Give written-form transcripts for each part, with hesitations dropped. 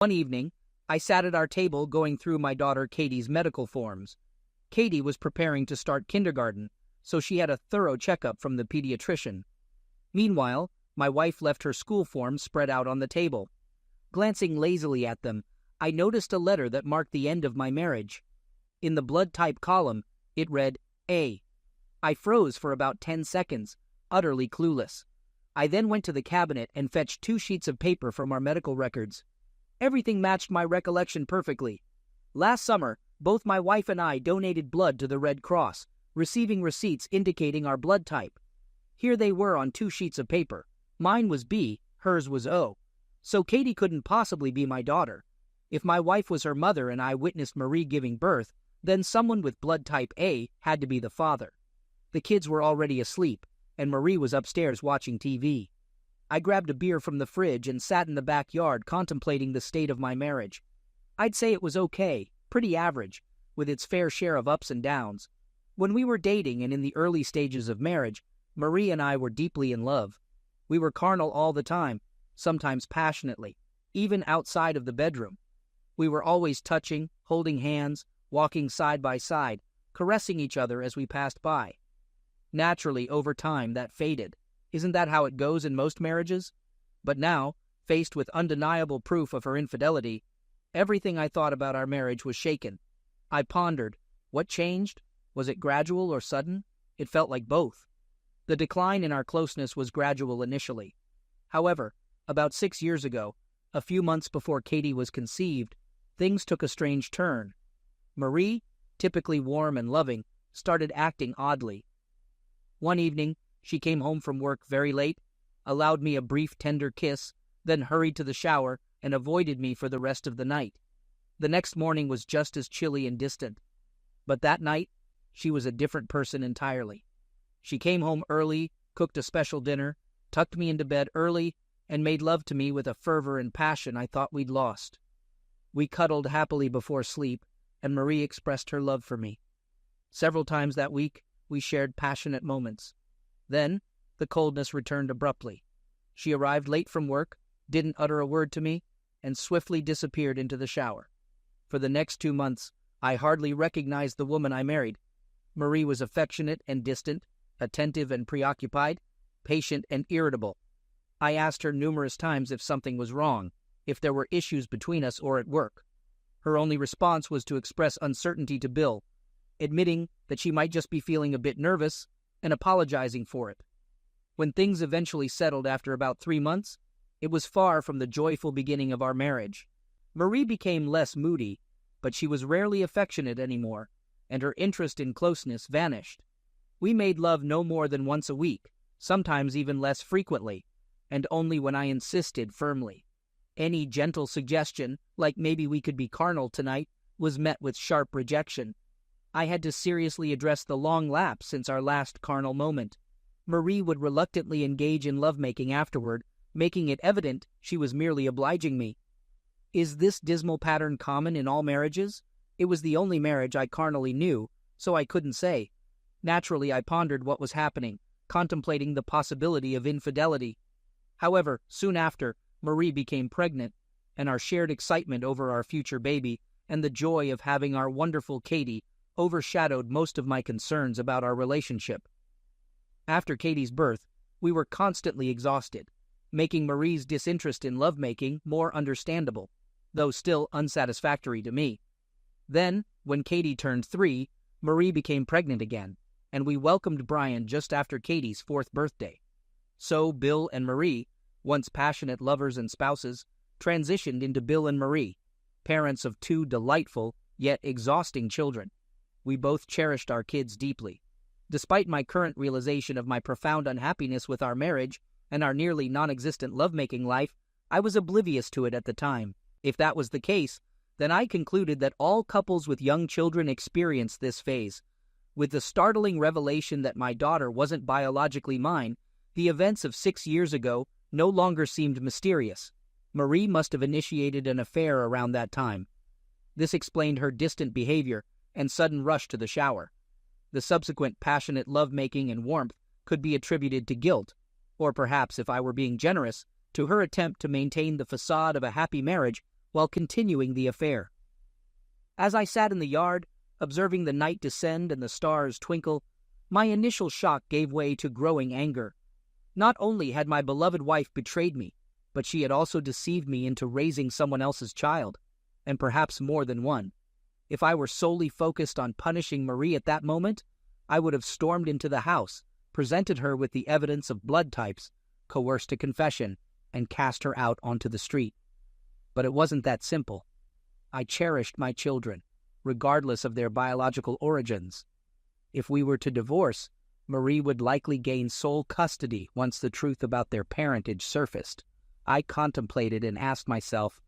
One evening, I sat at our table going through my daughter Katie's medical forms. Katie was preparing to start kindergarten, so she had a thorough checkup from the pediatrician. Meanwhile, my wife left her school forms spread out on the table. Glancing lazily at them, I noticed a letter that marked the end of my marriage. In the blood type column, it read A. I froze for about 10 seconds, utterly clueless. I then went to the cabinet and fetched 2 sheets of paper from our medical records. Everything matched my recollection perfectly. Last summer, both my wife and I donated blood to the Red Cross, receiving receipts indicating our blood type. Here they were on 2 sheets of paper. Mine was B, hers was O. So Katie couldn't possibly be my daughter. If my wife was her mother and I witnessed Marie giving birth, then someone with blood type A had to be the father. The kids were already asleep, and Marie was upstairs watching TV. I grabbed a beer from the fridge and sat in the backyard contemplating the state of my marriage. I'd say it was okay, pretty average, with its fair share of ups and downs. When we were dating and in the early stages of marriage, Marie and I were deeply in love. We were carnal all the time, sometimes passionately, even outside of the bedroom. We were always touching, holding hands, walking side by side, caressing each other as we passed by. Naturally, over time, that faded. Isn't that how it goes in most marriages? But now, faced with undeniable proof of her infidelity, everything I thought about our marriage was shaken. I pondered, what changed? Was it gradual or sudden? It felt like both. The decline in our closeness was gradual initially. However, about 6 years ago, a few months before Katie was conceived, things took a strange turn. Marie, typically warm and loving, started acting oddly. One evening, she came home from work very late, allowed me a brief tender kiss, then hurried to the shower and avoided me for the rest of the night. The next morning was just as chilly and distant. But that night, she was a different person entirely. She came home early, cooked a special dinner, tucked me into bed early, and made love to me with a fervor and passion I thought we'd lost. We cuddled happily before sleep, and Marie expressed her love for me. Several times that week, we shared passionate moments. Then, the coldness returned abruptly. She arrived late from work, didn't utter a word to me, and swiftly disappeared into the shower. For the next 2 months, I hardly recognized the woman I married. Marie was affectionate and distant, attentive and preoccupied, patient and irritable. I asked her numerous times if something was wrong, if there were issues between us or at work. Her only response was to express uncertainty to Bill, admitting that she might just be feeling a bit nervous and apologizing for it. When things eventually settled after about 3 months, it was far from the joyful beginning of our marriage. Marie became less moody, but she was rarely affectionate anymore, and her interest in closeness vanished. We made love no more than once a week, sometimes even less frequently, and only when I insisted firmly. Any gentle suggestion, like maybe we could be carnal tonight, was met with sharp rejection. I had to seriously address the long lapse since our last carnal moment. Marie would reluctantly engage in lovemaking afterward, making it evident she was merely obliging me. Is this dismal pattern common in all marriages? It was the only marriage I carnally knew, so I couldn't say. Naturally, I pondered what was happening, contemplating the possibility of infidelity. However, soon after, Marie became pregnant, and our shared excitement over our future baby and the joy of having our wonderful Katie overshadowed most of my concerns about our relationship. After Katie's birth, we were constantly exhausted, making Marie's disinterest in lovemaking more understandable, though still unsatisfactory to me. Then, when Katie turned 3, Marie became pregnant again, and we welcomed Brian just after Katie's 4th birthday. So Bill and Marie, once passionate lovers and spouses, transitioned into Bill and Marie, parents of 2 delightful yet exhausting children. We both cherished our kids deeply. Despite my current realization of my profound unhappiness with our marriage and our nearly non-existent lovemaking life, I was oblivious to it at the time. If that was the case, then I concluded that all couples with young children experience this phase. With the startling revelation that my daughter wasn't biologically mine, the events of 6 years ago no longer seemed mysterious. Marie must have initiated an affair around that time. This explained her distant behavior and sudden rush to the shower. The subsequent passionate lovemaking and warmth could be attributed to guilt, or perhaps, if I were being generous, to her attempt to maintain the facade of a happy marriage while continuing the affair. As I sat in the yard, observing the night descend and the stars twinkle, my initial shock gave way to growing anger. Not only had my beloved wife betrayed me, but she had also deceived me into raising someone else's child, and perhaps more than one. If I were solely focused on punishing Marie at that moment, I would have stormed into the house, presented her with the evidence of blood types, coerced a confession, and cast her out onto the street. But it wasn't that simple. I cherished my children, regardless of their biological origins. If we were to divorce, Marie would likely gain sole custody once the truth about their parentage surfaced. I contemplated and asked myself,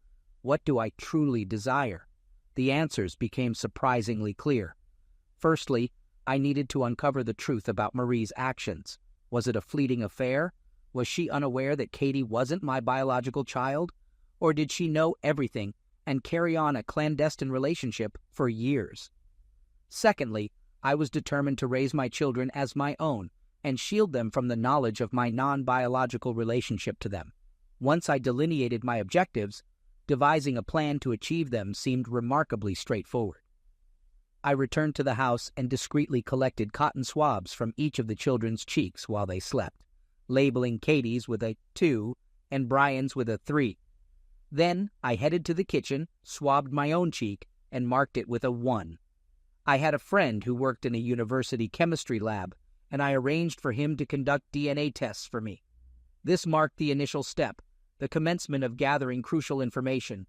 what do I truly desire? The answers became surprisingly clear. Firstly, I needed to uncover the truth about Marie's actions. Was it a fleeting affair? Was she unaware that Katie wasn't my biological child? Or did she know everything and carry on a clandestine relationship for years? Secondly, I was determined to raise my children as my own and shield them from the knowledge of my non-biological relationship to them. Once I delineated my objectives, devising a plan to achieve them seemed remarkably straightforward. I returned to the house and discreetly collected cotton swabs from each of the children's cheeks while they slept, labeling Katie's with a 2 and Brian's with a 3. Then I headed to the kitchen, swabbed my own cheek, and marked it with a 1. I had a friend who worked in a university chemistry lab, and I arranged for him to conduct DNA tests for me. This marked the initial step, the commencement of gathering crucial information.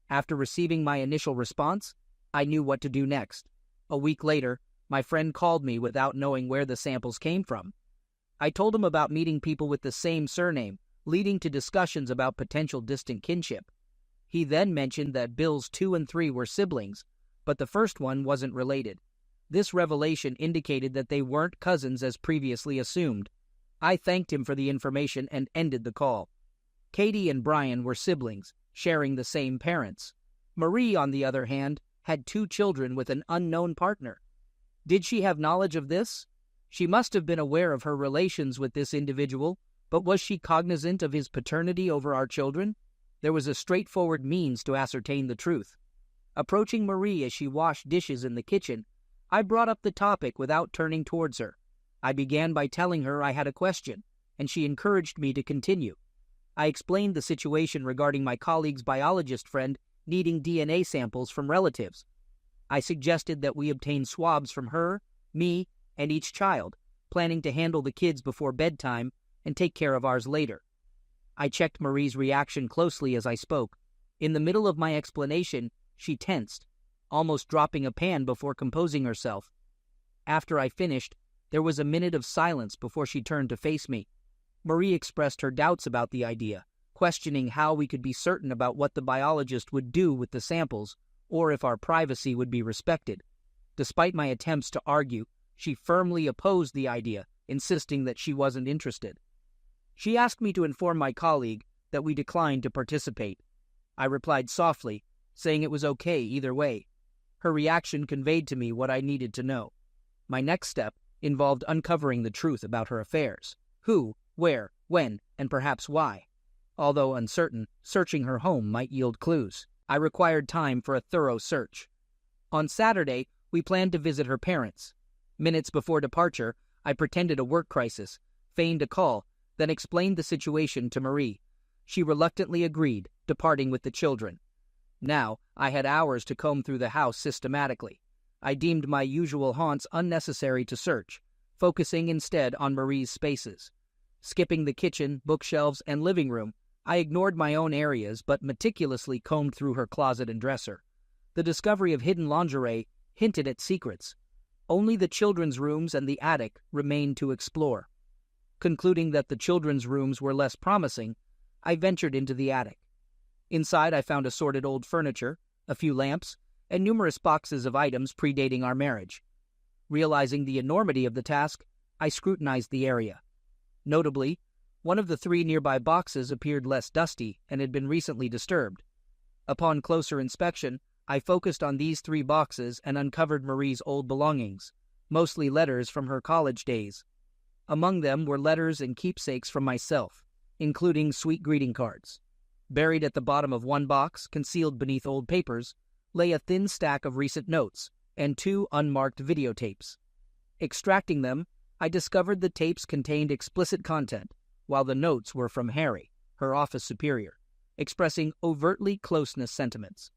After receiving my initial response, I knew what to do next. A week later, my friend called me without knowing where the samples came from. I told him about meeting people with the same surname, leading to discussions about potential distant kinship. He then mentioned that Bill's 2 and 3 were siblings, but the first one wasn't related. This revelation indicated that they weren't cousins as previously assumed. I thanked him for the information and ended the call. Katie and Brian were siblings, sharing the same parents. Marie, on the other hand, had 2 children with an unknown partner. Did she have knowledge of this? She must have been aware of her relations with this individual, but was she cognizant of his paternity over our children? There was a straightforward means to ascertain the truth. Approaching Marie as she washed dishes in the kitchen, I brought up the topic without turning towards her. I began by telling her I had a question, and she encouraged me to continue. I explained the situation regarding my colleague's biologist friend needing DNA samples from relatives. I suggested that we obtain swabs from her, me, and each child, planning to handle the kids before bedtime and take care of ours later. I checked Marie's reaction closely as I spoke. In the middle of my explanation, she tensed, almost dropping a pan before composing herself. After I finished, there was a minute of silence before she turned to face me. Marie expressed her doubts about the idea, questioning how we could be certain about what the biologist would do with the samples, or if our privacy would be respected. Despite my attempts to argue, she firmly opposed the idea, insisting that she wasn't interested. She asked me to inform my colleague that we declined to participate. I replied softly, saying it was okay either way. Her reaction conveyed to me what I needed to know. My next step involved uncovering the truth about her affairs. Who, where, when, and perhaps why. Although uncertain, searching her home might yield clues. I required time for a thorough search. On Saturday, we planned to visit her parents. Minutes before departure, I pretended a work crisis, feigned a call, then explained the situation to Marie. She reluctantly agreed, departing with the children. Now, I had hours to comb through the house systematically. I deemed my usual haunts unnecessary to search, focusing instead on Marie's spaces. Skipping the kitchen, bookshelves, and living room, I ignored my own areas but meticulously combed through her closet and dresser. The discovery of hidden lingerie hinted at secrets. Only the children's rooms and the attic remained to explore. Concluding that the children's rooms were less promising, I ventured into the attic. Inside I found assorted old furniture, a few lamps, and numerous boxes of items predating our marriage. Realizing the enormity of the task, I scrutinized the area. Notably, one of the 3 nearby boxes appeared less dusty and had been recently disturbed. Upon closer inspection, I focused on these 3 boxes and uncovered Marie's old belongings, mostly letters from her college days. Among them were letters and keepsakes from myself, including sweet greeting cards. Buried at the bottom of one box, concealed beneath old papers, lay a thin stack of recent notes and 2 unmarked videotapes. Extracting them, I discovered the tapes contained explicit content, while the notes were from Harry, her office superior, expressing overtly closeness sentiments.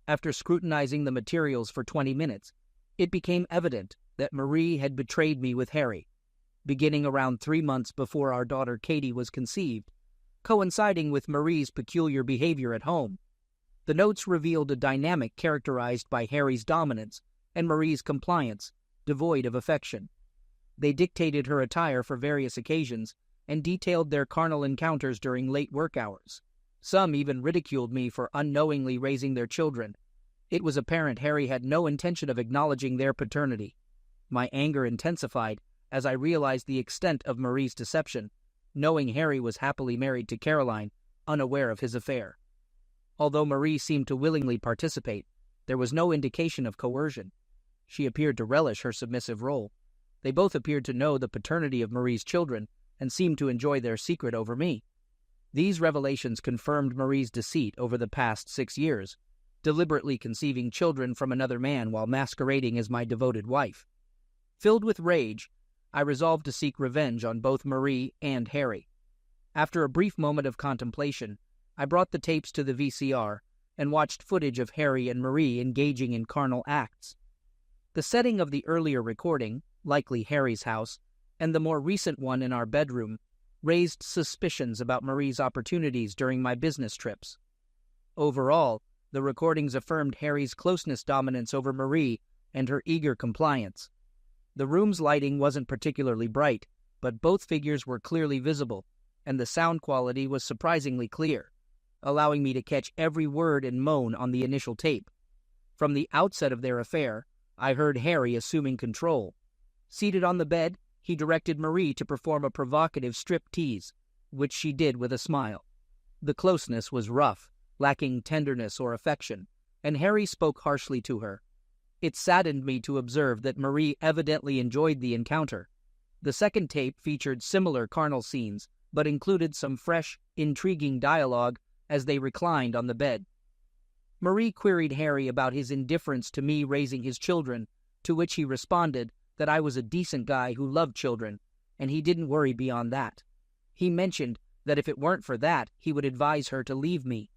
After scrutinizing the materials for 20 minutes, it became evident that Marie had betrayed me with Harry, beginning around 3 months before our daughter Katie was conceived, coinciding with Marie's peculiar behavior at home. The notes revealed a dynamic characterized by Harry's dominance and Marie's compliance, devoid of affection. They dictated her attire for various occasions and detailed their carnal encounters during late work hours. Some even ridiculed me for unknowingly raising their children. It was apparent Harry had no intention of acknowledging their paternity. My anger intensified as I realized the extent of Marie's deception, knowing Harry was happily married to Caroline, unaware of his affair. Although Marie seemed to willingly participate, there was no indication of coercion. She appeared to relish her submissive role. They both appeared to know the paternity of Marie's children and seemed to enjoy their secret over me. These revelations confirmed Marie's deceit over the past 6 years, deliberately conceiving children from another man while masquerading as my devoted wife. Filled with rage, I resolved to seek revenge on both Marie and Harry. After a brief moment of contemplation, I brought the tapes to the VCR and watched footage of Harry and Marie engaging in carnal acts. The setting of the earlier recording, likely Harry's house, and the more recent one in our bedroom, raised suspicions about Marie's opportunities during my business trips. Overall, the recordings affirmed Harry's closeness dominance over Marie and her eager compliance. The room's lighting wasn't particularly bright, but both figures were clearly visible, and the sound quality was surprisingly clear, allowing me to catch every word and moan on the initial tape. From the outset of their affair, I heard Harry assuming control. Seated on the bed, he directed Marie to perform a provocative strip-tease, which she did with a smile. The closeness was rough, lacking tenderness or affection, and Harry spoke harshly to her. It saddened me to observe that Marie evidently enjoyed the encounter. The second tape featured similar carnal scenes, but included some fresh, intriguing dialogue as they reclined on the bed. Marie queried Harry about his indifference to me raising his children, to which he responded that I was a decent guy who loved children, and he didn't worry beyond that. He mentioned that if it weren't for that, he would advise her to leave me.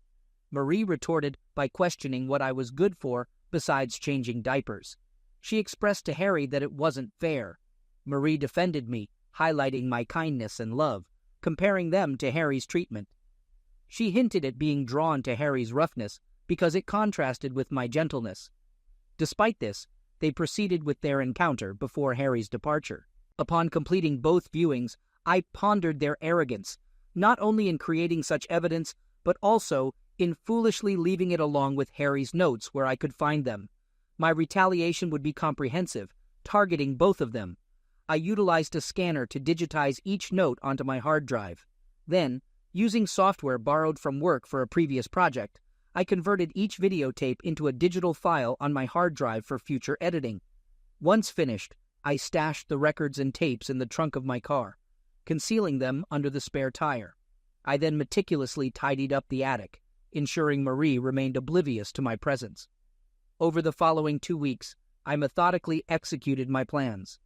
Marie retorted by questioning what I was good for besides changing diapers. She expressed to Harry that it wasn't fair. Marie defended me, highlighting my kindness and love, comparing them to Harry's treatment. She hinted at being drawn to Harry's roughness because it contrasted with my gentleness. Despite this, they proceeded with their encounter before Harry's departure. Upon completing both viewings, I pondered their arrogance, not only in creating such evidence, but also in foolishly leaving it along with Harry's notes where I could find them. My retaliation would be comprehensive, targeting both of them. I utilized a scanner to digitize each note onto my hard drive. Then, using software borrowed from work for a previous project, I converted each videotape into a digital file on my hard drive for future editing. Once finished, I stashed the records and tapes in the trunk of my car, concealing them under the spare tire. I then meticulously tidied up the attic, ensuring Marie remained oblivious to my presence. Over the following 2 weeks, I methodically executed my plans.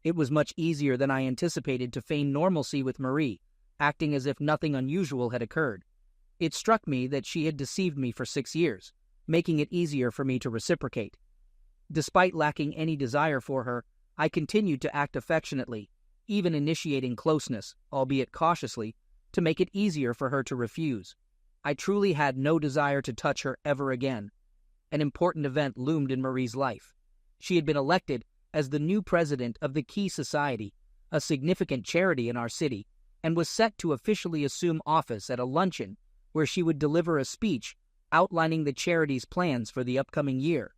It was much easier than I anticipated to feign normalcy with Marie, acting as if nothing unusual had occurred. It struck me that she had deceived me for 6 years, making it easier for me to reciprocate. Despite lacking any desire for her, I continued to act affectionately, even initiating closeness, albeit cautiously, to make it easier for her to refuse. I truly had no desire to touch her ever again. An important event loomed in Marie's life. She had been elected as the new president of the Key Society, a significant charity in our city, and was set to officially assume office at a luncheon where she would deliver a speech outlining the charity's plans for the upcoming year.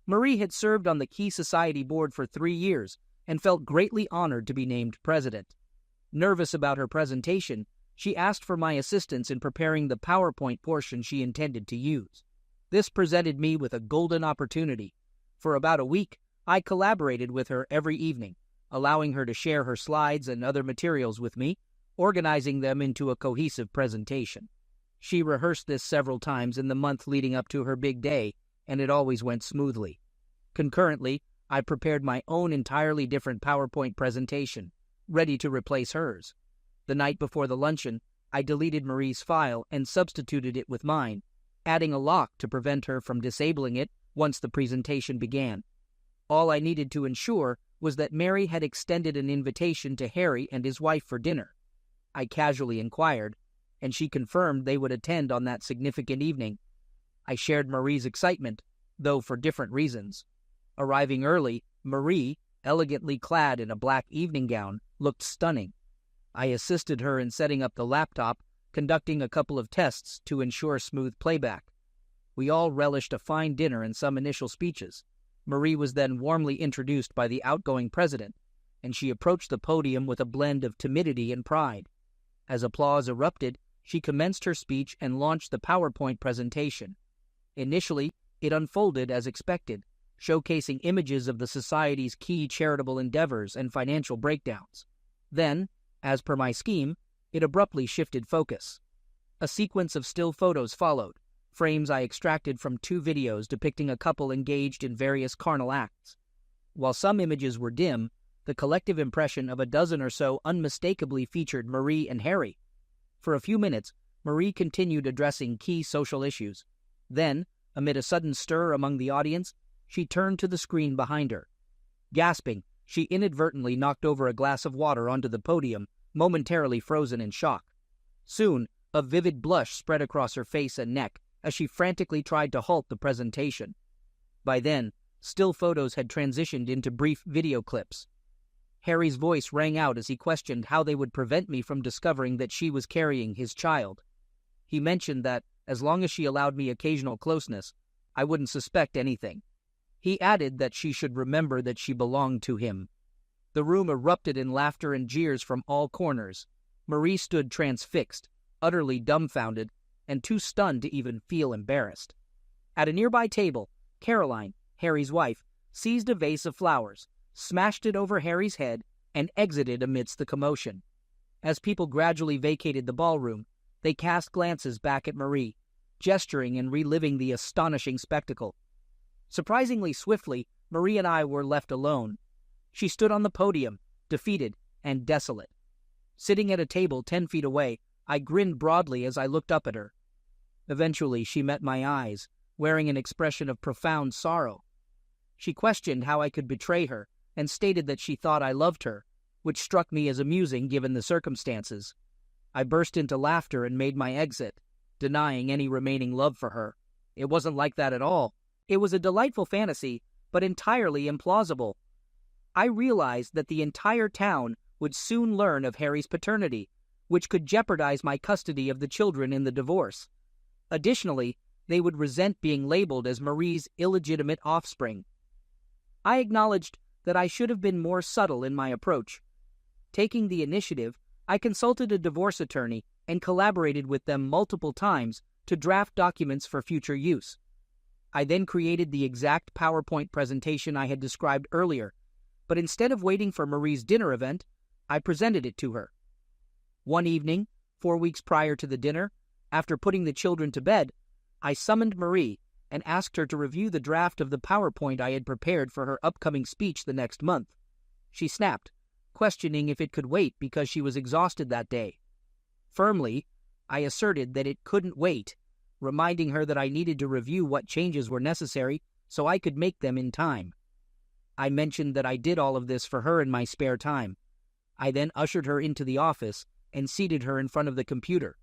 Marie had served on the Key Society board for 3 years and felt greatly honored to be named president. Nervous about her presentation, she asked for my assistance in preparing the PowerPoint portion she intended to use. This presented me with a golden opportunity. For about a week, I collaborated with her every evening, allowing her to share her slides and other materials with me, organizing them into a cohesive presentation. She rehearsed this several times in the month leading up to her big day, and it always went smoothly. Concurrently, I prepared my own entirely different PowerPoint presentation, ready to replace hers. The night before the luncheon, I deleted Marie's file and substituted it with mine, adding a lock to prevent her from disabling it once the presentation began. All I needed to ensure was that Mary had extended an invitation to Harry and his wife for dinner. I casually inquired, and she confirmed they would attend on that significant evening. I shared Marie's excitement, though for different reasons. Arriving early, Marie, elegantly clad in a black evening gown, looked stunning. I assisted her in setting up the laptop, conducting a couple of tests to ensure smooth playback. We all relished a fine dinner and some initial speeches. Marie was then warmly introduced by the outgoing president, and she approached the podium with a blend of timidity and pride. As applause erupted, she commenced her speech and launched the PowerPoint presentation. Initially, it unfolded as expected, showcasing images of the society's key charitable endeavors and financial breakdowns. Then, as per my scheme, it abruptly shifted focus. A sequence of still photos followed, frames I extracted from 2 videos depicting a couple engaged in various carnal acts. While some images were dim, the collective impression of a dozen or so unmistakably featured Marie and Harry. For a few minutes, Marie continued addressing key social issues. Then, amid a sudden stir among the audience, she turned to the screen behind her. Gasping, she inadvertently knocked over a glass of water onto the podium, momentarily frozen in shock. Soon, a vivid blush spread across her face and neck as she frantically tried to halt the presentation. By then, still photos had transitioned into brief video clips. Harry's voice rang out as he questioned how they would prevent me from discovering that she was carrying his child. He mentioned that, as long as she allowed me occasional closeness, I wouldn't suspect anything. He added that she should remember that she belonged to him. The room erupted in laughter and jeers from all corners. Marie stood transfixed, utterly dumbfounded, and too stunned to even feel embarrassed. At a nearby table, Caroline, Harry's wife, seized a vase of flowers, smashed it over Harry's head, and exited amidst the commotion. As people gradually vacated the ballroom, they cast glances back at Marie, gesturing and reliving the astonishing spectacle. Surprisingly swiftly, Marie and I were left alone. She stood on the podium, defeated and desolate. Sitting at a table 10 feet away, I grinned broadly as I looked up at her. Eventually, she met my eyes, wearing an expression of profound sorrow. She questioned how I could betray her, and stated that she thought I loved her, which struck me as amusing given the circumstances. I burst into laughter and made my exit, denying any remaining love for her. It wasn't like that at all. It was a delightful fantasy, but entirely implausible. I realized that the entire town would soon learn of Harry's paternity, which could jeopardize my custody of the children in the divorce. Additionally, they would resent being labeled as Marie's illegitimate offspring. I acknowledged that I should have been more subtle in my approach. Taking the initiative, I consulted a divorce attorney and collaborated with them multiple times to draft documents for future use. I then created the exact PowerPoint presentation I had described earlier, but instead of waiting for Marie's dinner event, I presented it to her. One evening, 4 weeks prior to the dinner, after putting the children to bed, I summoned Marie and asked her to review the draft of the PowerPoint I had prepared for her upcoming speech the next month. She snapped, questioning if it could wait because she was exhausted that day. Firmly, I asserted that it couldn't wait, reminding her that I needed to review what changes were necessary so I could make them in time. I mentioned that I did all of this for her in my spare time. I then ushered her into the office and seated her in front of the computer.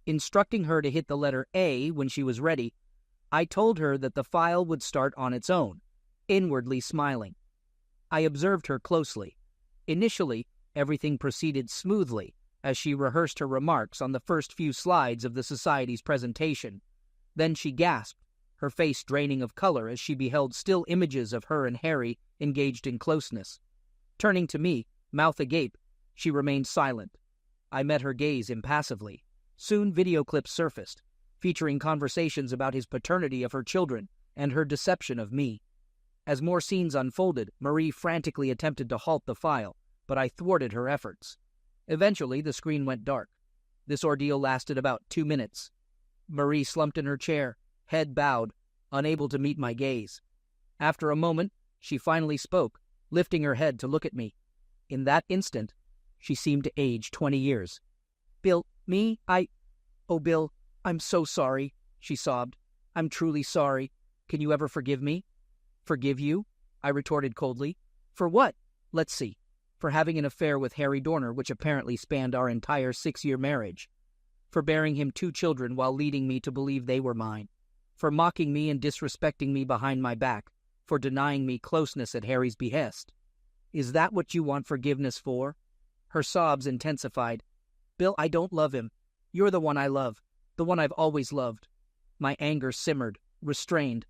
Instructing her to hit the letter A when she was ready, I told her that the file would start on its own, inwardly smiling. I observed her closely. Initially, everything proceeded smoothly as she rehearsed her remarks on the first few slides of the society's presentation. Then she gasped, her face draining of color as she beheld still images of her and Harry engaged in closeness. Turning to me, mouth agape, she remained silent. I met her gaze impassively. Soon video clips surfaced, featuring conversations about his paternity of her children and her deception of me. As more scenes unfolded, Marie frantically attempted to halt the file, but I thwarted her efforts. Eventually, the screen went dark. This ordeal lasted about 2 minutes. Marie slumped in her chair, head bowed, unable to meet my gaze. After a moment, she finally spoke, lifting her head to look at me. In that instant, she seemed to age 20 years. "Bill, me? Oh, Bill, I'm so sorry," she sobbed. "I'm truly sorry. Can you ever forgive me?" "Forgive you?" I retorted coldly. "For what?" "Let's see. For having an affair with Harry Dorner, which apparently spanned our entire 6-year marriage. For bearing him 2 children while leading me to believe they were mine. For mocking me and disrespecting me behind my back. For denying me closeness at Harry's behest. Is that what you want forgiveness for?" Her sobs intensified. "Bill, I don't love him. You're the one I love. The one I've always loved." My anger simmered, restrained.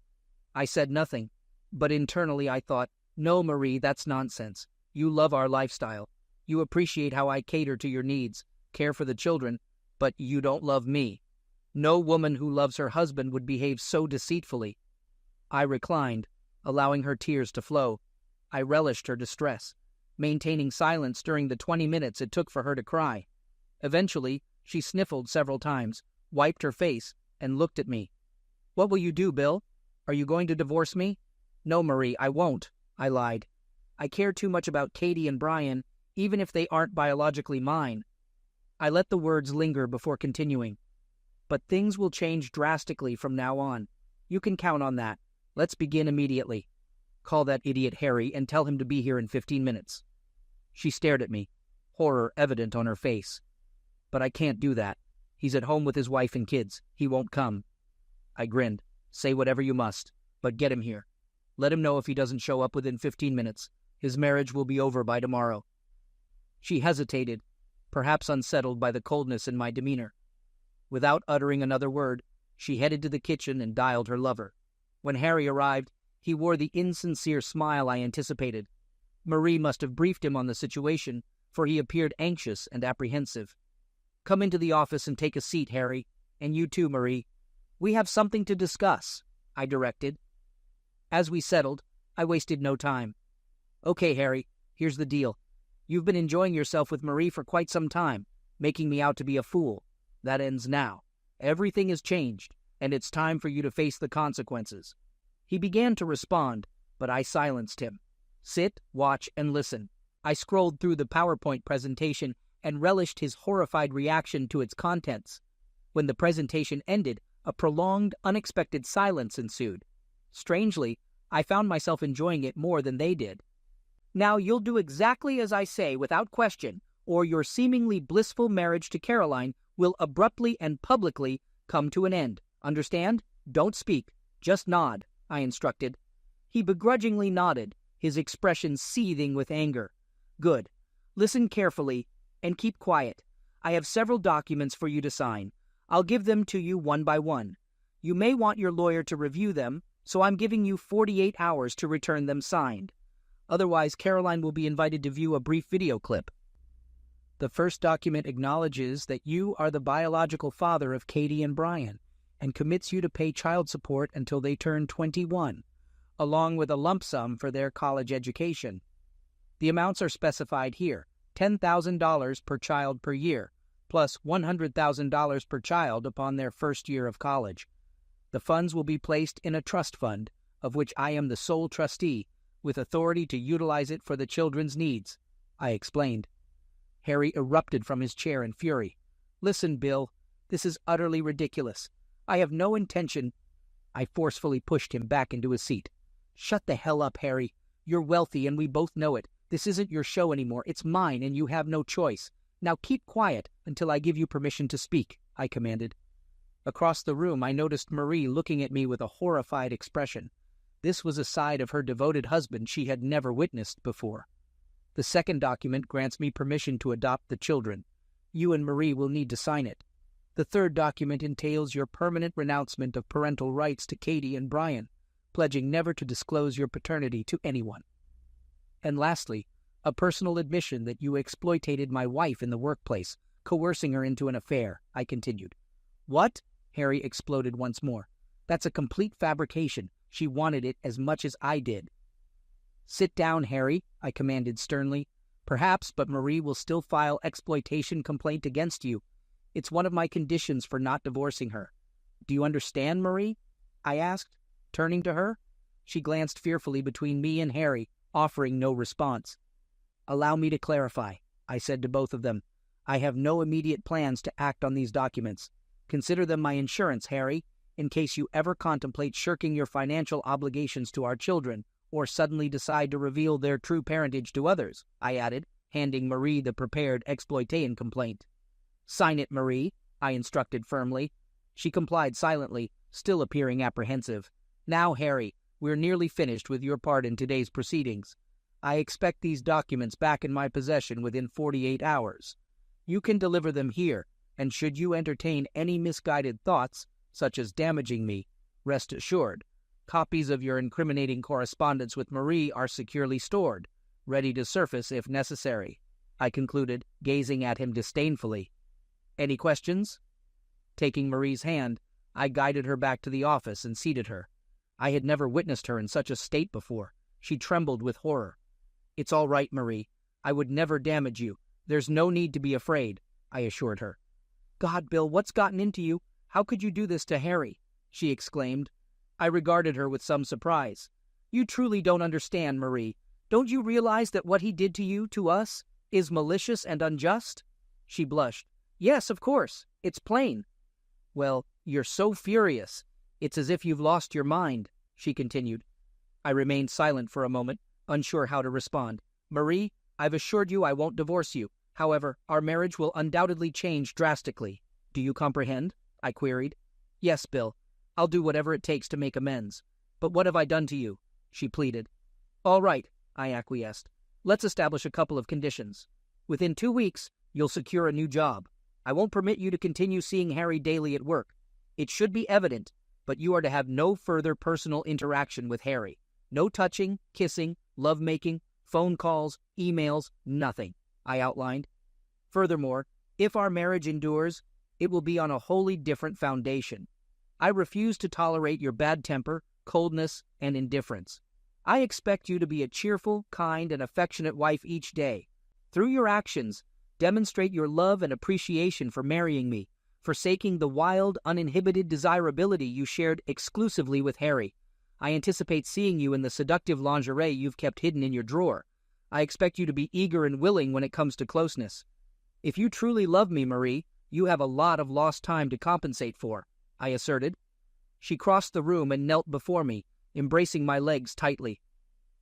I said nothing, but internally I thought, "No, Marie, that's nonsense. You love our lifestyle. You appreciate how I cater to your needs, care for the children, but you don't love me. No woman who loves her husband would behave so deceitfully." I reclined, allowing her tears to flow. I relished her distress, maintaining silence during the 20 minutes it took for her to cry. Eventually, she sniffled several times, wiped her face, and looked at me. "What will you do, Bill? Are you going to divorce me?" "No, Marie, I won't," I lied. "I care too much about Katie and Brian, even if they aren't biologically mine." I let the words linger before continuing. "But things will change drastically from now on. You can count on that. Let's begin immediately. Call that idiot Harry and tell him to be here in 15 minutes. She stared at me, horror evident on her face. "But I can't do that. He's at home with his wife and kids. He won't come." I grinned. "Say whatever you must, but get him here. Let him know if he doesn't show up within 15 minutes. His marriage will be over by tomorrow." She hesitated, perhaps unsettled by the coldness in my demeanor. Without uttering another word, she headed to the kitchen and dialed her lover. When Harry arrived, he wore the insincere smile I anticipated. Marie must have briefed him on the situation, for he appeared anxious and apprehensive. "Come into the office and take a seat, Harry. And you too, Marie. We have something to discuss," I directed. As we settled, I wasted no time. "Okay, Harry, here's the deal. You've been enjoying yourself with Marie for quite some time, making me out to be a fool. That ends now. Everything has changed, and it's time for you to face the consequences." He began to respond, but I silenced him. "Sit, watch, and listen." I scrolled through the PowerPoint presentation and relished his horrified reaction to its contents. When the presentation ended, a prolonged, unexpected silence ensued. Strangely, I found myself enjoying it more than they did. "Now you'll do exactly as I say without question, or your seemingly blissful marriage to Caroline will abruptly and publicly come to an end. Understand? Don't speak. Just nod," I instructed. He begrudgingly nodded, his expression seething with anger. "Good. Listen carefully and keep quiet. I have several documents for you to sign. I'll give them to you one by one. You may want your lawyer to review them, so I'm giving you 48 hours to return them signed. Otherwise, Caroline will be invited to view a brief video clip. The first document acknowledges that you are the biological father of Katie and Brian and commits you to pay child support until they turn 21, along with a lump sum for their college education. The amounts are specified here, $10,000 per child per year, plus $100,000 per child upon their first year of college. The funds will be placed in a trust fund, of which I am the sole trustee, with authority to utilize it for the children's needs," I explained. Harry erupted from his chair in fury. "Listen, Bill, this is utterly ridiculous. I have no intention—" I forcefully pushed him back into his seat. "Shut the hell up, Harry. You're wealthy and we both know it. This isn't your show anymore. It's mine and you have no choice. Now keep quiet until I give you permission to speak," I commanded. Across the room, I noticed Marie looking at me with a horrified expression. This was a side of her devoted husband she had never witnessed before. "The second document grants me permission to adopt the children. You and Marie will need to sign it. The third document entails your permanent renouncement of parental rights to Katie and Brian, pledging never to disclose your paternity to anyone. And lastly, a personal admission that you exploited my wife in the workplace, coercing her into an affair," I continued. "What?" Harry exploded once more. "That's a complete fabrication. She wanted it as much as I did." "Sit down, Harry," I commanded sternly. "Perhaps, but Marie will still file exploitation complaint against you. It's one of my conditions for not divorcing her. Do you understand, Marie? I asked, turning to her. She glanced fearfully between me and Harry, offering no response. Allow me to clarify, I said to both of them. I have no immediate plans to act on these documents. Consider them my insurance, Harry, in case you ever contemplate shirking your financial obligations to our children or suddenly decide to reveal their true parentage to others, I added, handing Marie the prepared exploitation complaint. Sign it, Marie, I instructed firmly. She complied silently, still appearing apprehensive. Now, Harry, we're nearly finished with your part in today's proceedings. I expect these documents back in my possession within 48 hours. You can deliver them here, and should you entertain any misguided thoughts, such as damaging me, rest assured, copies of your incriminating correspondence with Marie are securely stored, ready to surface if necessary, I concluded, gazing at him disdainfully. Any questions? Taking Marie's hand, I guided her back to the office and seated her. I had never witnessed her in such a state before. She trembled with horror. It's all right, Marie. I would never damage you. There's no need to be afraid, I assured her. God, Bill, what's gotten into you? How could you do this to Harry? She exclaimed. I regarded her with some surprise. You truly don't understand, Marie. Don't you realize that what he did to you, to us, is malicious and unjust? She blushed. Yes, of course. It's plain. Well, you're so furious. It's as if you've lost your mind, she continued. I remained silent for a moment, unsure how to respond. Marie, I've assured you I won't divorce you. However, our marriage will undoubtedly change drastically. Do you comprehend? I queried. Yes, Bill. I'll do whatever it takes to make amends. But what have I done to you? She pleaded. All right, I acquiesced. Let's establish a couple of conditions. Within 2 weeks, you'll secure a new job. I won't permit you to continue seeing Harry daily at work. It should be evident, but you are to have no further personal interaction with Harry. No touching, kissing, lovemaking, phone calls, emails, nothing, I outlined. Furthermore, if our marriage endures, it will be on a wholly different foundation. I refuse to tolerate your bad temper, coldness, and indifference. I expect you to be a cheerful, kind, and affectionate wife each day. Through your actions, demonstrate your love and appreciation for marrying me, forsaking the wild, uninhibited desirability you shared exclusively with Harry. I anticipate seeing you in the seductive lingerie you've kept hidden in your drawer. I expect you to be eager and willing when it comes to closeness. If you truly love me, Marie, you have a lot of lost time to compensate for, I asserted. She crossed the room and knelt before me, embracing my legs tightly.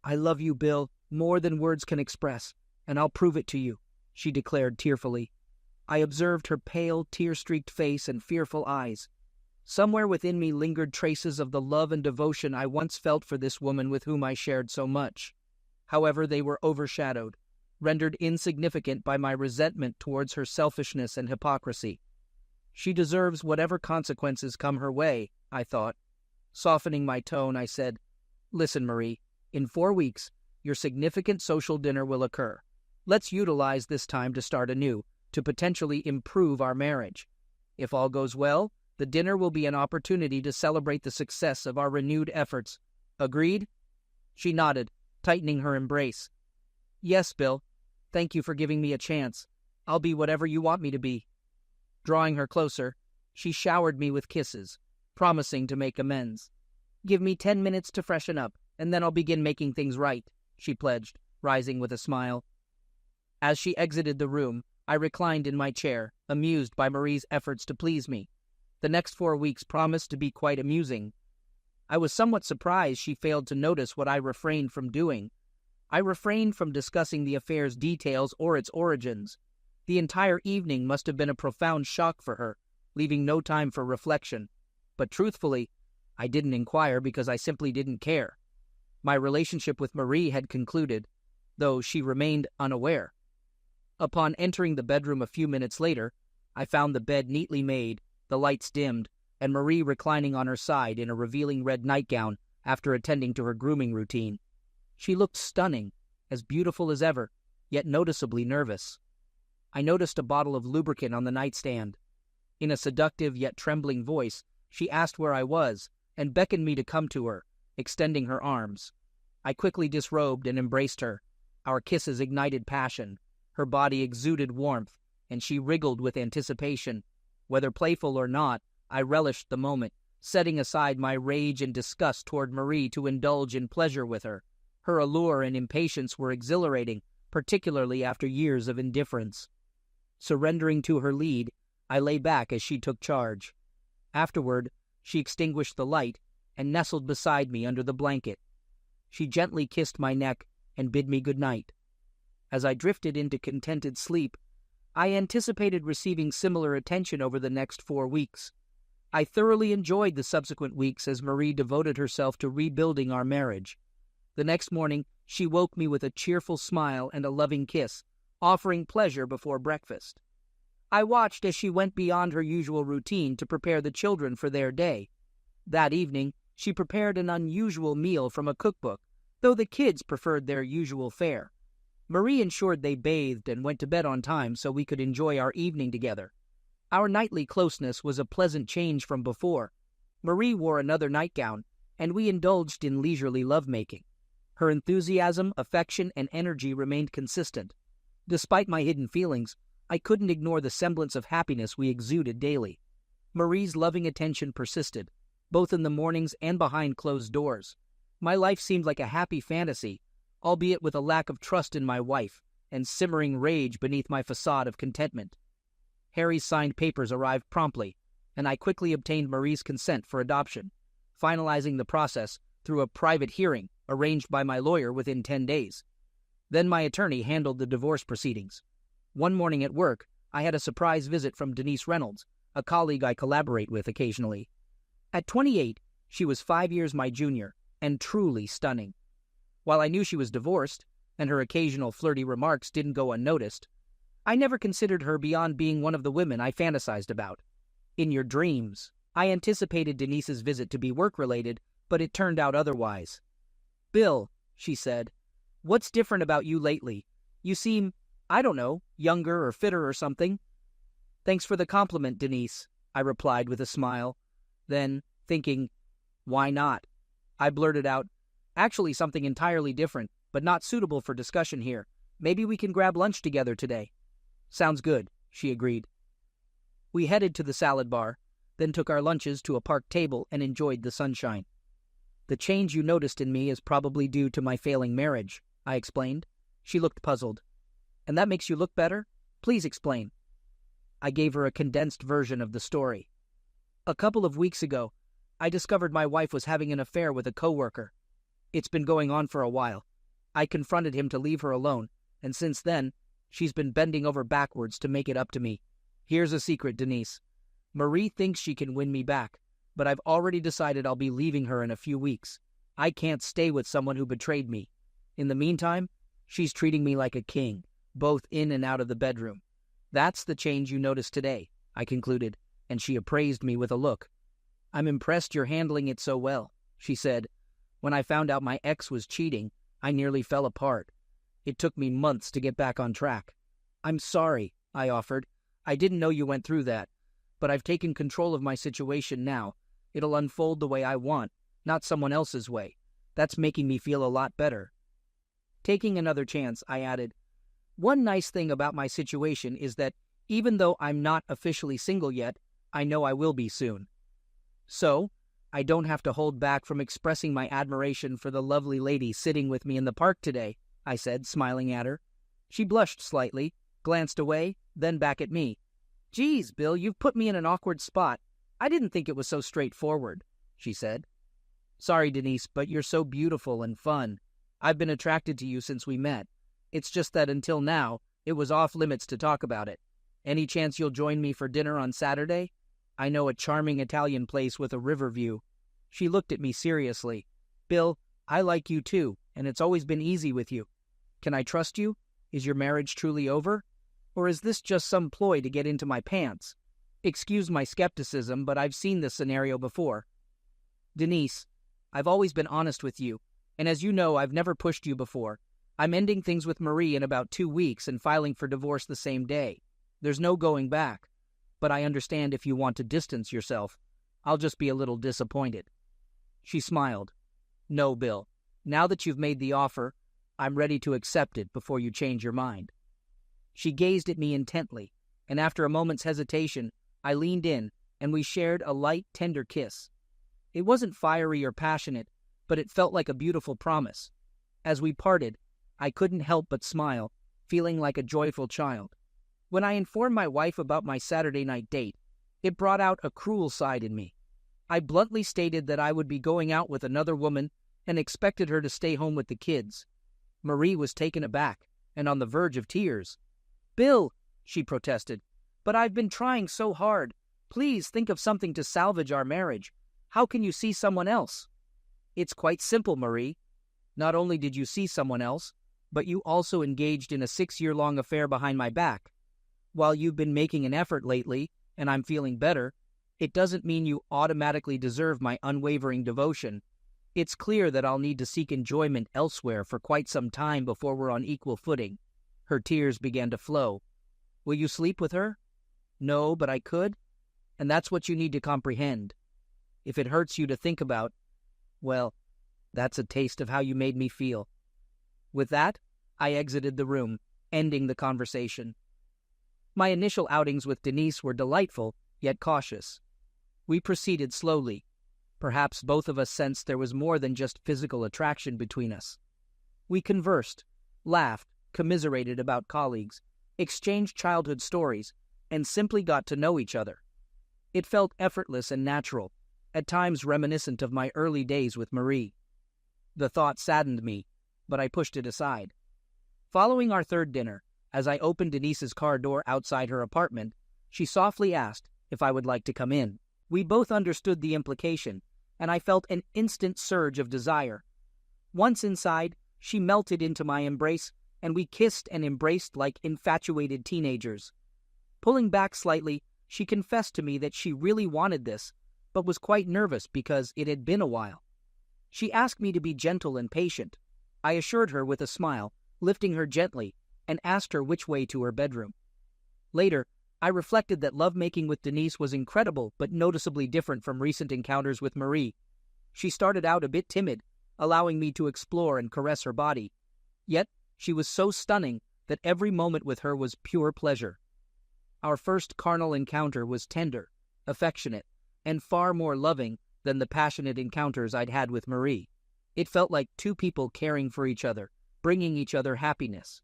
I love you, Bill, more than words can express, and I'll prove it to you, she declared tearfully. I observed her pale, tear-streaked face and fearful eyes. Somewhere within me lingered traces of the love and devotion I once felt for this woman with whom I shared so much. However, they were overshadowed, rendered insignificant by my resentment towards her selfishness and hypocrisy. She deserves whatever consequences come her way, I thought. Softening my tone, I said, Listen, Marie, in 4 weeks, your significant social dinner will occur. Let's utilize this time to start anew, to potentially improve our marriage. If all goes well, the dinner will be an opportunity to celebrate the success of our renewed efforts. Agreed? She nodded, tightening her embrace. Yes, Bill. Thank you for giving me a chance. I'll be whatever you want me to be. Drawing her closer, she showered me with kisses, promising to make amends. Give me 10 minutes to freshen up, and then I'll begin making things right, she pledged, rising with a smile. As she exited the room, I reclined in my chair, amused by Marie's efforts to please me. The next 4 weeks promised to be quite amusing. I was somewhat surprised she failed to notice what I refrained from doing. I refrained from discussing the affair's details or its origins. The entire evening must have been a profound shock for her, leaving no time for reflection. But truthfully, I didn't inquire because I simply didn't care. My relationship with Marie had concluded, though she remained unaware. Upon entering the bedroom a few minutes later, I found the bed neatly made, the lights dimmed, and Marie reclining on her side in a revealing red nightgown after attending to her grooming routine. She looked stunning, as beautiful as ever, yet noticeably nervous. I noticed a bottle of lubricant on the nightstand. In a seductive yet trembling voice, she asked where I was and beckoned me to come to her, extending her arms. I quickly disrobed and embraced her. Our kisses ignited passion. Her body exuded warmth, and she wriggled with anticipation. Whether playful or not, I relished the moment, setting aside my rage and disgust toward Marie to indulge in pleasure with her. Her allure and impatience were exhilarating, particularly after years of indifference. Surrendering to her lead, I lay back as she took charge. Afterward, she extinguished the light and nestled beside me under the blanket. She gently kissed my neck and bid me good night. As I drifted into contented sleep, I anticipated receiving similar attention over the next 4 weeks. I thoroughly enjoyed the subsequent weeks as Marie devoted herself to rebuilding our marriage. The next morning, she woke me with a cheerful smile and a loving kiss, offering pleasure before breakfast. I watched as she went beyond her usual routine to prepare the children for their day. That evening, she prepared an unusual meal from a cookbook, though the kids preferred their usual fare. Marie ensured they bathed and went to bed on time so we could enjoy our evening together. Our nightly closeness was a pleasant change from before. Marie wore another nightgown, and we indulged in leisurely lovemaking. Her enthusiasm, affection, and energy remained consistent. Despite my hidden feelings, I couldn't ignore the semblance of happiness we exuded daily. Marie's loving attention persisted, both in the mornings and behind closed doors. My life seemed like a happy fantasy, albeit with a lack of trust in my wife and simmering rage beneath my facade of contentment. Harry's signed papers arrived promptly, and I quickly obtained Marie's consent for adoption, finalizing the process through a private hearing arranged by my lawyer within 10 days. Then my attorney handled the divorce proceedings. One morning at work, I had a surprise visit from Denise Reynolds, a colleague I collaborate with occasionally. At 28, she was 5 years my junior, and truly stunning. While I knew she was divorced, and her occasional flirty remarks didn't go unnoticed, I never considered her beyond being one of the women I fantasized about. In your dreams, I anticipated Denise's visit to be work-related, but it turned out otherwise. "Bill," she said, "what's different about you lately? You seem, I don't know, younger or fitter or something." "Thanks for the compliment, Denise," I replied with a smile. Then, thinking, why not? I blurted out, "Actually something entirely different, but not suitable for discussion here. Maybe we can grab lunch together today." "Sounds good," she agreed. We headed to the salad bar, then took our lunches to a park table and enjoyed the sunshine. "The change you noticed in me is probably due to my failing marriage," I explained. She looked puzzled. "And that makes you look better? Please explain." I gave her a condensed version of the story. "A couple of weeks ago, I discovered my wife was having an affair with a coworker. It's been going on for a while. I confronted him to leave her alone, and since then, she's been bending over backwards to make it up to me. Here's a secret, Denise. Marie thinks she can win me back, but I've already decided I'll be leaving her in a few weeks. I can't stay with someone who betrayed me. In the meantime, she's treating me like a king, both in and out of the bedroom. That's the change you noticed today," I concluded, and she appraised me with a look. "I'm impressed you're handling it so well," she said. "When I found out my ex was cheating, I nearly fell apart. It took me months to get back on track." "I'm sorry," I offered. "I didn't know you went through that. But I've taken control of my situation now. It'll unfold the way I want, not someone else's way. That's making me feel a lot better." Taking another chance, I added, "One nice thing about my situation is that even though I'm not officially single yet, I know I will be soon. So, I don't have to hold back from expressing my admiration for the lovely lady sitting with me in the park today," I said, smiling at her. She blushed slightly, glanced away, then back at me. "Geez, Bill, you've put me in an awkward spot. I didn't think it was so straightforward," she said. "Sorry, Denise, but you're so beautiful and fun. I've been attracted to you since we met. It's just that until now, it was off limits to talk about it. Any chance you'll join me for dinner on Saturday? I know a charming Italian place with a river view." She looked at me seriously. "Bill, I like you too, and it's always been easy with you. Can I trust you? Is your marriage truly over? Or is this just some ploy to get into my pants? Excuse my skepticism, but I've seen this scenario before." "Denise, I've always been honest with you, and as you know, I've never pushed you before. I'm ending things with Marie in about 2 weeks and filing for divorce the same day. There's no going back, but I understand if you want to distance yourself. I'll just be a little disappointed." She smiled. "No, Bill. Now that you've made the offer, I'm ready to accept it before you change your mind." She gazed at me intently, and after a moment's hesitation, I leaned in and we shared a light, tender kiss. It wasn't fiery or passionate, but it felt like a beautiful promise. As we parted, I couldn't help but smile, feeling like a joyful child. When I informed my wife about my Saturday night date, it brought out a cruel side in me. I bluntly stated that I would be going out with another woman and expected her to stay home with the kids. Marie was taken aback and on the verge of tears. "Bill," she protested, "but I've been trying so hard. Please think of something to salvage our marriage. How can you see someone else?" "It's quite simple, Marie. Not only did you see someone else, but you also engaged in a 6-year-long affair behind my back. While you've been making an effort lately, and I'm feeling better, it doesn't mean you automatically deserve my unwavering devotion. It's clear that I'll need to seek enjoyment elsewhere for quite some time before we're on equal footing." Her tears began to flow. "Will you sleep with her?" "No, but I could. And that's what you need to comprehend. If it hurts you to think about, well, that's a taste of how you made me feel." With that, I exited the room, ending the conversation. My initial outings with Denise were delightful, yet cautious. We proceeded slowly. Perhaps both of us sensed there was more than just physical attraction between us. We conversed, laughed, commiserated about colleagues, exchanged childhood stories, and simply got to know each other. It felt effortless and natural, at times reminiscent of my early days with Marie. The thought saddened me, but I pushed it aside. Following our third dinner, as I opened Denise's car door outside her apartment, she softly asked if I would like to come in. We both understood the implication, and I felt an instant surge of desire. Once inside, she melted into my embrace, and we kissed and embraced like infatuated teenagers. Pulling back slightly, she confessed to me that she really wanted this, but was quite nervous because it had been a while. She asked me to be gentle and patient. I assured her with a smile, lifting her gently, and asked her which way to her bedroom. Later, I reflected that lovemaking with Denise was incredible but noticeably different from recent encounters with Marie. She started out a bit timid, allowing me to explore and caress her body. Yet, she was so stunning that every moment with her was pure pleasure. Our first carnal encounter was tender, affectionate, and far more loving than the passionate encounters I'd had with Marie. It felt like two people caring for each other, bringing each other happiness.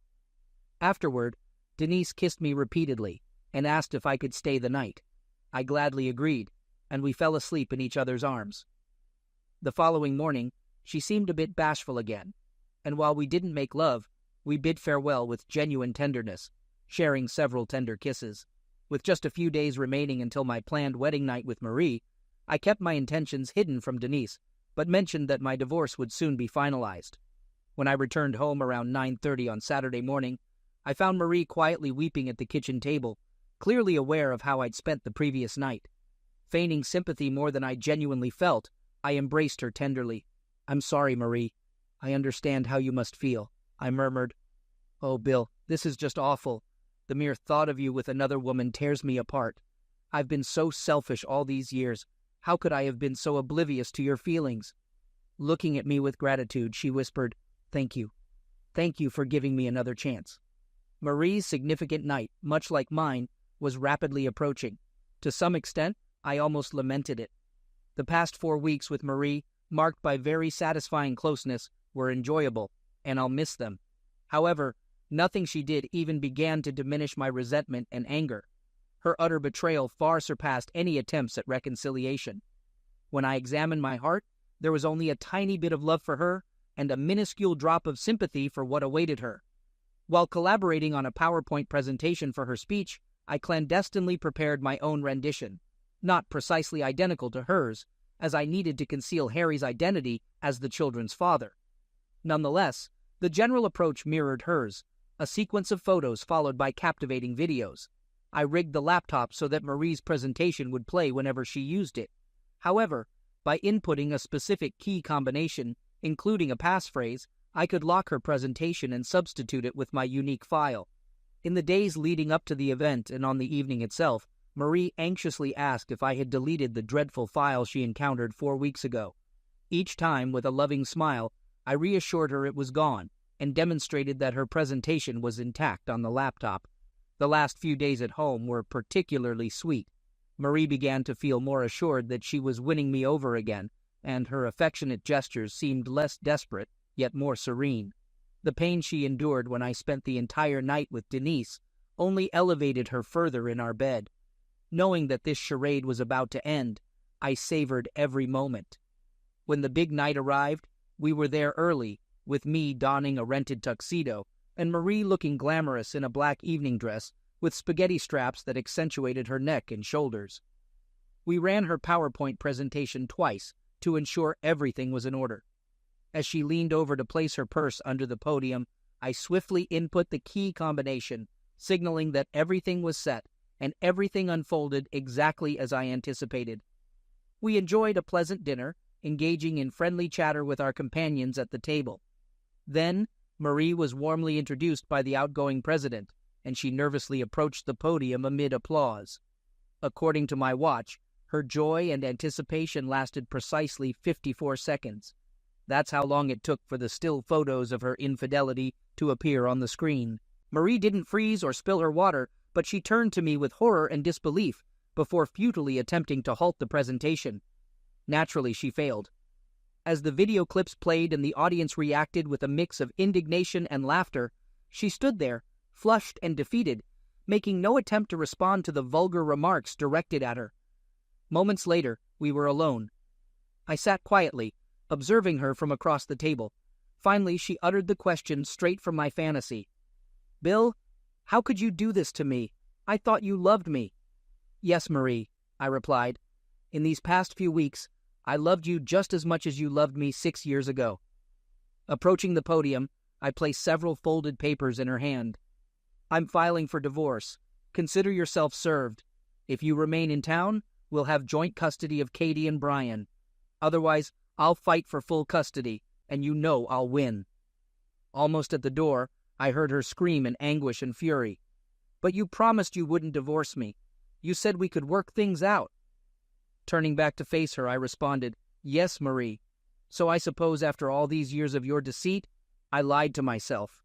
Afterward, Denise kissed me repeatedly and asked if I could stay the night. I gladly agreed, and we fell asleep in each other's arms. The following morning, she seemed a bit bashful again, and while we didn't make love, we bid farewell with genuine tenderness, sharing several tender kisses. With just a few days remaining until my planned wedding night with Marie, I kept my intentions hidden from Denise, but mentioned that my divorce would soon be finalized. When I returned home around 9:30 on Saturday morning, I found Marie quietly weeping at the kitchen table, clearly aware of how I'd spent the previous night. Feigning sympathy more than I genuinely felt, I embraced her tenderly. "I'm sorry, Marie. I understand how you must feel," I murmured. "Oh, Bill, this is just awful. The mere thought of you with another woman tears me apart. I've been so selfish all these years. How could I have been so oblivious to your feelings?" Looking at me with gratitude, she whispered, "Thank you. Thank you for giving me another chance." Marie's significant night, much like mine, was rapidly approaching. To some extent, I almost lamented it. The past 4 weeks with Marie, marked by very satisfying closeness, were enjoyable, and I'll miss them. However, nothing she did even began to diminish my resentment and anger. Her utter betrayal far surpassed any attempts at reconciliation. When I examined my heart, there was only a tiny bit of love for her and a minuscule drop of sympathy for what awaited her. While collaborating on a PowerPoint presentation for her speech, I clandestinely prepared my own rendition, not precisely identical to hers, as I needed to conceal Harry's identity as the children's father. Nonetheless, the general approach mirrored hers, a sequence of photos followed by captivating videos. I rigged the laptop so that Marie's presentation would play whenever she used it. However, by inputting a specific key combination, including a passphrase, I could lock her presentation and substitute it with my unique file. In the days leading up to the event and on the evening itself, Marie anxiously asked if I had deleted the dreadful file she encountered 4 weeks ago. Each time, with a loving smile, I reassured her it was gone and demonstrated that her presentation was intact on the laptop. The last few days at home were particularly sweet. Marie began to feel more assured that she was winning me over again, and her affectionate gestures seemed less desperate, yet more serene. The pain she endured when I spent the entire night with Denise only elevated her further in our bed. Knowing that this charade was about to end, I savored every moment. When the big night arrived, we were there early, with me donning a rented tuxedo, and Marie looking glamorous in a black evening dress with spaghetti straps that accentuated her neck and shoulders. We ran her PowerPoint presentation twice to ensure everything was in order. As she leaned over to place her purse under the podium, I swiftly input the key combination, signaling that everything was set, and everything unfolded exactly as I anticipated. We enjoyed a pleasant dinner, engaging in friendly chatter with our companions at the table. Then, Marie was warmly introduced by the outgoing president, and she nervously approached the podium amid applause. According to my watch, her joy and anticipation lasted precisely 54 seconds. That's how long it took for the still photos of her infidelity to appear on the screen. Marie didn't freeze or spill her water, but she turned to me with horror and disbelief before futilely attempting to halt the presentation. Naturally, she failed. As the video clips played and the audience reacted with a mix of indignation and laughter, she stood there, flushed and defeated, making no attempt to respond to the vulgar remarks directed at her. Moments later, we were alone. I sat quietly, observing her from across the table. Finally, she uttered the question straight from my fantasy. "Bill, how could you do this to me? I thought you loved me." "Yes, Marie," I replied. "In these past few weeks, I loved you just as much as you loved me 6 years ago." Approaching the podium, I placed several folded papers in her hand. "I'm filing for divorce. Consider yourself served. If you remain in town, we'll have joint custody of Katie and Brian. Otherwise, I'll fight for full custody, and you know I'll win." Almost at the door, I heard her scream in anguish and fury. "But you promised you wouldn't divorce me. You said we could work things out." Turning back to face her, I responded, "Yes, Marie. So I suppose after all these years of your deceit, I lied to myself.